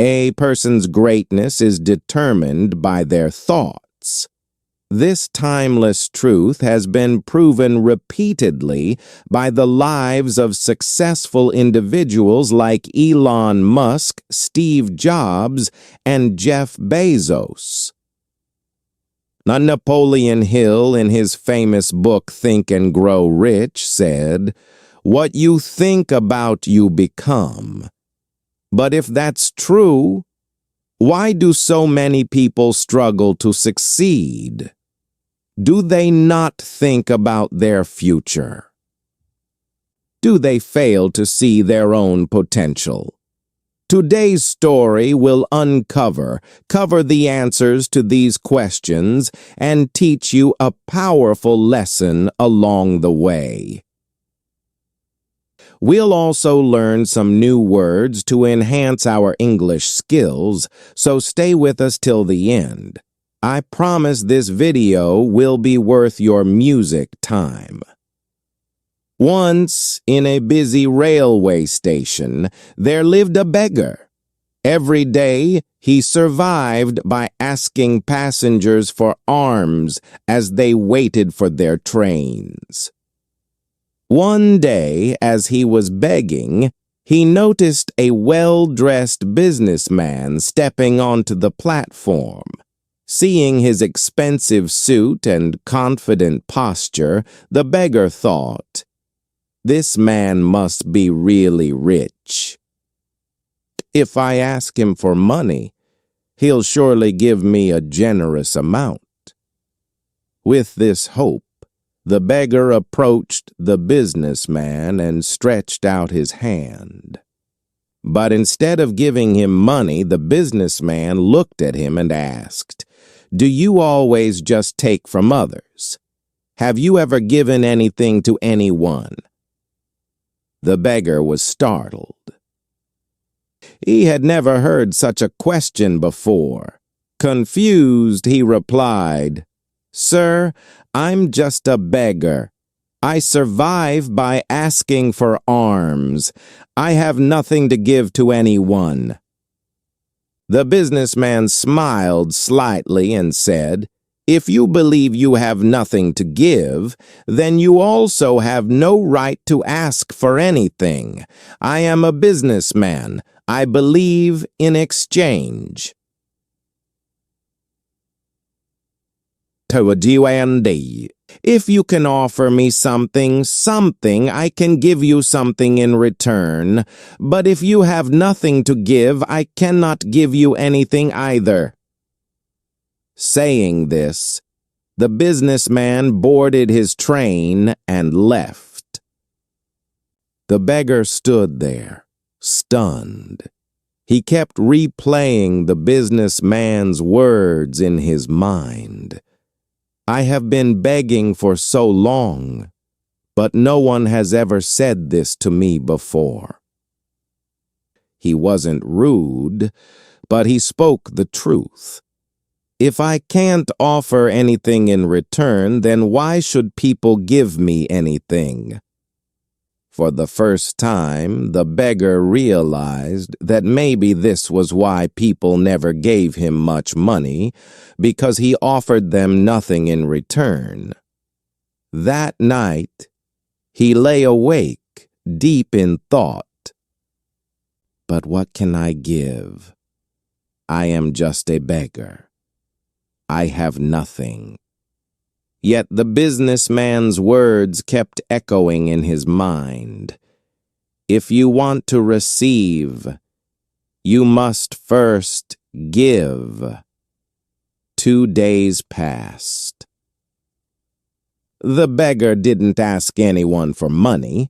A person's greatness is determined by their thoughts. This timeless truth has been proven repeatedly by the lives of successful individuals like Elon Musk, Steve Jobs, and Jeff Bezos. Napoleon Hill, in his famous book Think and Grow Rich, said, "What you think about, you become." But if that's true, why do so many people struggle to succeed? Do they not think about their future? Do they fail to see their own potential? Today's story will cover the answers to these questions and teach you a powerful lesson along the way. We'll also learn some new words to enhance our English skills, so stay with us till the end. I promise this video will be worth your music time. Once, in a busy railway station, there lived a beggar. Every day, he survived by asking passengers for alms as they waited for their trains. One day, as he was begging, he noticed a well-dressed businessman stepping onto the platform. Seeing his expensive suit and confident posture, the beggar thought, "This man must be really rich. If I ask him for money, he'll surely give me a generous amount." With this hope, the beggar approached the businessman and stretched out his hand. But instead of giving him money, the businessman looked at him and asked, "Do you always just take from others? Have you ever given anything to anyone?" The beggar was startled. He had never heard such a question before. Confused, he replied, "Sir, I'm just a beggar. I survive by asking for alms. I have nothing to give to anyone." The businessman smiled slightly and said, "If you believe you have nothing to give, then you also have no right to ask for anything. I am a businessman. I believe in exchange." If you can offer me something, I can give you something in return. But if you have nothing to give, I cannot give you anything either. Saying this, the businessman boarded his train and left. The beggar stood there, stunned. He kept replaying the businessman's words in his mind. "I have been begging for so long, but no one has ever said this to me before." He wasn't rude, but he spoke the truth. If I can't offer anything in return, then why should people give me anything? For the first time, the beggar realized that maybe this was why people never gave him much money, because he offered them nothing in return. That night, he lay awake, deep in thought. But what can I give? I am just a beggar. I have nothing. Yet the businessman's words kept echoing in his mind. If you want to receive, you must first give. 2 days passed. The beggar didn't ask anyone for money.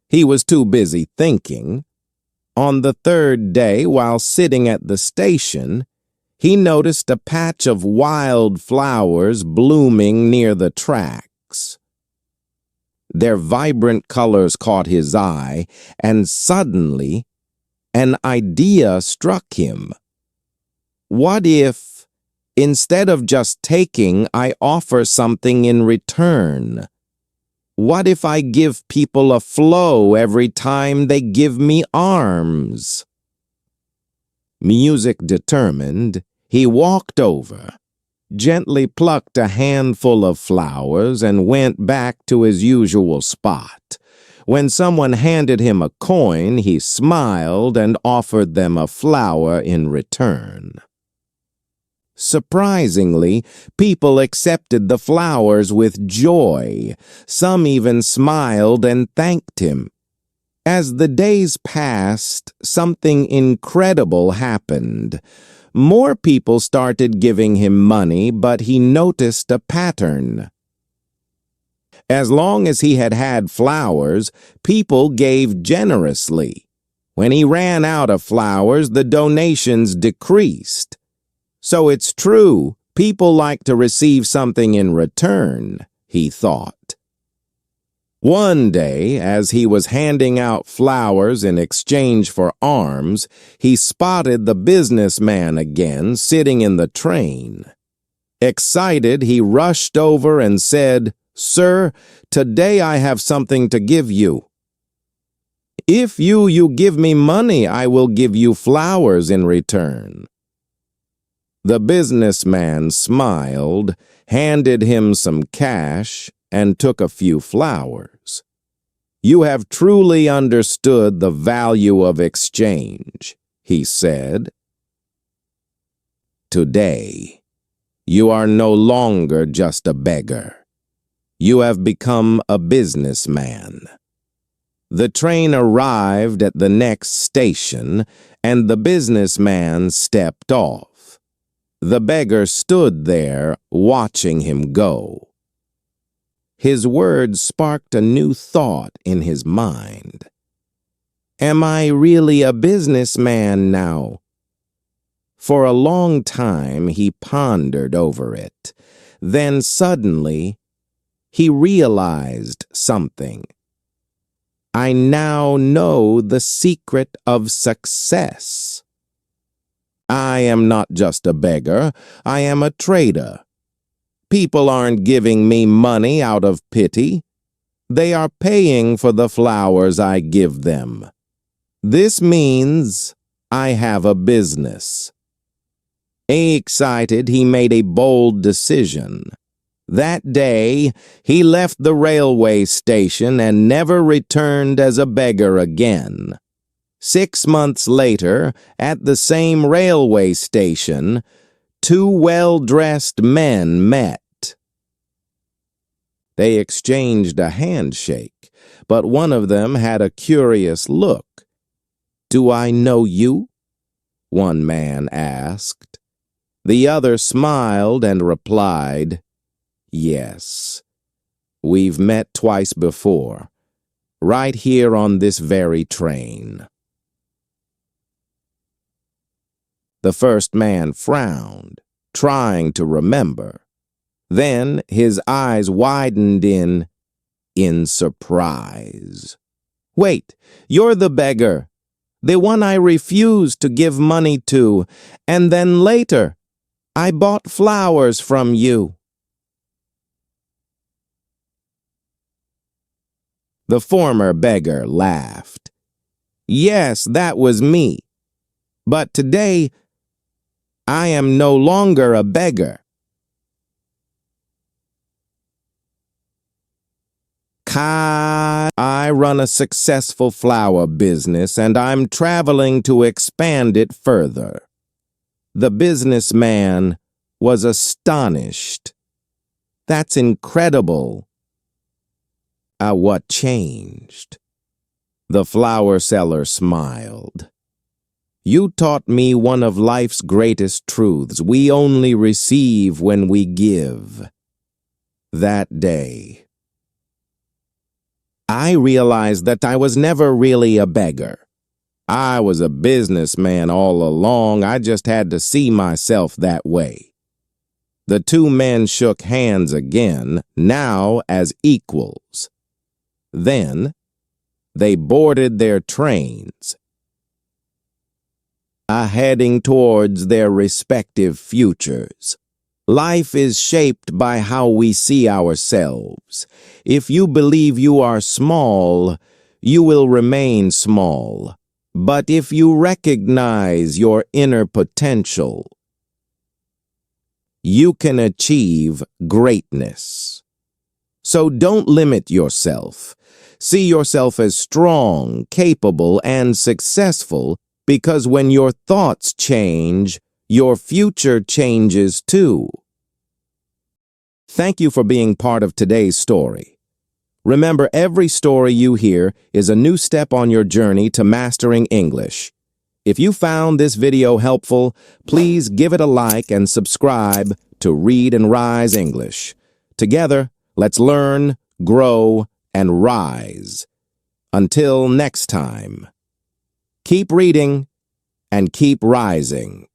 He was too busy thinking. On the 3rd day, while sitting at the station, he noticed a patch of wild flowers blooming near the tracks. Their vibrant colors caught his eye, and suddenly an idea struck him. What if, instead of just taking, I offer something in return? What if I give people a flow every time they give me arms? Music determined, he walked over, gently plucked a handful of flowers, and went back to his usual spot. When someone handed him a coin, he smiled and offered them a flower in return. Surprisingly, people accepted the flowers with joy. Some even smiled and thanked him. As the days passed, something incredible happened. More people started giving him money, but he noticed a pattern. As long as he had had flowers, people gave generously. When he ran out of flowers, the donations decreased. So it's true, people like to receive something in return, he thought. One day, as he was handing out flowers in exchange for alms, he spotted the businessman again sitting in the train. Excited, he rushed over and said, "Sir, today I have something to give you. If you give me money, I will give you flowers in return." The businessman smiled, handed him some cash, and took a few flowers. "You have truly understood the value of exchange," he said. "Today, you are no longer just a beggar. You have become a businessman." The train arrived at the next station, and the businessman stepped off. The beggar stood there, watching him go. His words sparked a new thought in his mind. Am I really a businessman now? For a long time he pondered over it. Then suddenly he realized something. I now know the secret of success. I am not just a beggar, I am a trader. People aren't giving me money out of pity. They are paying for the flowers I give them. This means I have a business. Excited, he made a bold decision. That day, he left the railway station and never returned as a beggar again. 6 months later, at the same railway station, 2 well-dressed men met. They exchanged a handshake, but one of them had a curious look. "Do I know you?" one man asked. The other smiled and replied, "Yes, we've met twice before, right here on this very train." The first man frowned, trying to remember. Then his eyes widened in surprise. "Wait, you're the beggar, the one I refused to give money to, and then later I bought flowers from you." The former beggar laughed. "Yes, that was me. But today, I am no longer a beggar. I run a successful flower business, and I'm traveling to expand it further." The businessman was astonished. "That's incredible." What changed? The flower seller smiled. "You taught me one of life's greatest truths. We only receive when we give." That day, I realized that I was never really a beggar. I was a businessman all along. I just had to see myself that way. The 2 men shook hands again, now as equals. Then they boarded their trains, heading towards their respective futures. Life is shaped by how we see ourselves. If you believe you are small, you will remain small. But if you recognize your inner potential, you can achieve greatness. So don't limit yourself. See yourself as strong, capable, and successful, because when your thoughts change, your future changes too. Thank you for being part of today's story. Remember, every story you hear is a new step on your journey to mastering English. If you found this video helpful, please give it a like and subscribe to Read and Rise English. Together, let's learn, grow, and rise. Until next time, keep reading and keep rising.